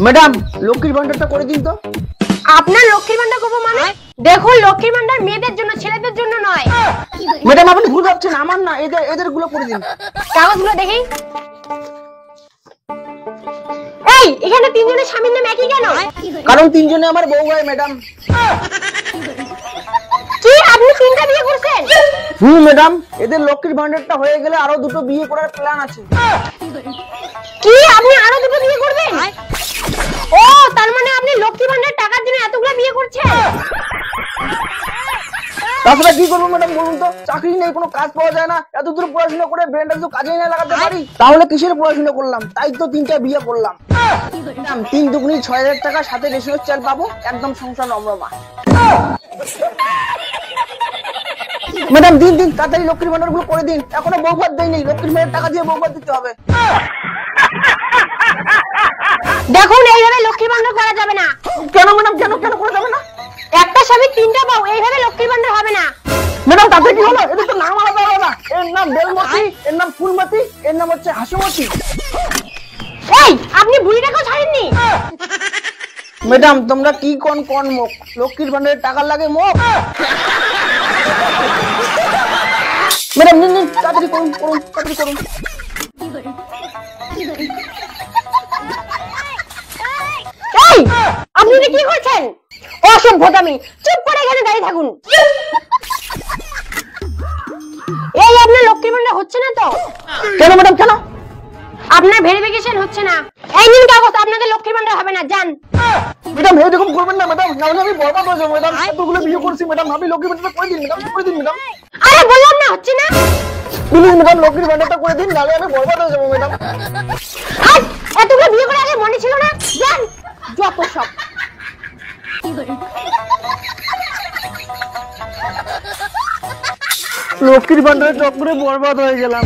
Madam লক্ষ্মীর ভান্ডারটা করে দিন তো। আপনার লক্ষ্মীর ভান্ডার করবো মানে? দেখুন, লক্ষ্মীর ভান্ডার মেয়েদের জন্য, ছেলেদের জন্য নয়। ম্যাডাম আপনি ভুল ভাবছেন, আমার না, এদের গুলো করে দিন। কাগজগুলো দেখি। এই, এখানে তিনজনের স্বামীর নাম একই কেন? কারণ তিনজনে আমার বউ হয় ম্যাডাম। কি, আপনি তিনটা বিয়ে করছেন? ম্যাডাম, এদের লক্ষ্মীর ভান্ডারটা হয়ে গেলে আরো দুটো বিয়ে করার প্ল্যান আছে। কি, আপনি আরো দুটো বিয়ে করবেন? ও, তার মানে আপনি লক্ষ্মী ভান্ডার টাকার জন্য এতগুলো বিয়ে করছেন? তাছাড়া কি করবো ম্যাডাম বলুন তো, চাকরি নেই, কোনো কাজ পাওয়া যায় না, এত দূর পড়াশোনা করে ব্রেনটা তো কাজে না লাগাতে পারি, তাহলে কিসের পড়াশোনা করলাম? তাই তো তিনটা বিয়ে করলাম। 3 দুগুনি 6,000 টাকা, সাথে রেশনের চাল পাবো, একদম সংসার রমরমা। ম্যাডাম দিন তাড়াতাড়ি লক্ষ্মীর ভান্ডার গুলো করে দিন, এখনো বউ ভাত দেয়নি, লক্ষ্মীর ভান্ডার টাকা দিয়ে বউ ভাত দিতে হবে। দেখুন, এইভাবে লক্ষ্মী ভান্ডার করা যাবে না। কেন ম্যাডাম, কেন করা যাবে না? একটা স্বামী তিনটা বউ, এইভাবে লক্ষ্মী ভান্ডার হবে না। ম্যাডাম তাতে কি হলো? এদের তো নাম আলাদা আলাদা, এর নাম বেলমতি, এর নাম ফুলমতি, এর নাম হচ্ছে হাসুমতি। এই, আপনি বুড়িটাকেও ছাড়েননি? ম্যাডাম তোমরা কি কোন মুখ, লক্ষ্মীর ভান্ডারের টাকা লাগে মুখ। ম্যাডাম নিন তাড়াতাড়ি করুন। এই, আপনি এটা কি করছেন? অসভ্যতামি, চুপ করে এখানে দাঁড়িয়ে থাকুন। এই, আপনার লক্ষ্মীর ভান্ডার হচ্ছে না তো? কেন ম্যাডাম, কেন? আপনার ভেরিফিকেশন হচ্ছে না। এই নিন কাগজ, আপনাদের লক্ষ্মীর ভান্ডার হবে না, যান। ম্যাডাম এরকম করবেন না ম্যাডাম, নাহলে আমি বরবাদ হয়ে যাবো ম্যাডাম। এতগুলো বিয়ে করছি ম্যাডাম, আমি লক্ষ্মীর ভান্ডারটা করে দিন ম্যাডাম। আরে বললাম না হচ্ছে না। প্লিজ ম্যাডাম লক্ষ্মীর ভান্ডারটা করে দিন, নাহলে আমি বরবাদ হয়ে যাবো ম্যাডাম। আর এতগুলো বিয়ে করে আগে মনে ছিল না, যান। যত সব। লক্ষ্মীর ভান্ডারের চক্করে বরবাদ হয়ে গেলাম।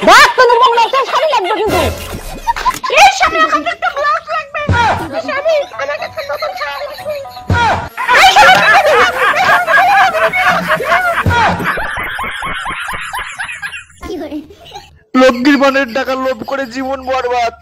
দেখ, তোর মুখ একটা শাড়ি লাগবে কিন্তু। এই শাড়ি আমাকে একটা ব্লাউজ লাগবে। শাড়ি আমাকে একটা নতুন শাড়ি লাগবে। এই শাড়ি লক্ষ্মীর ভান্ডারের টাকা লোভ করে জীবন বরবাদ।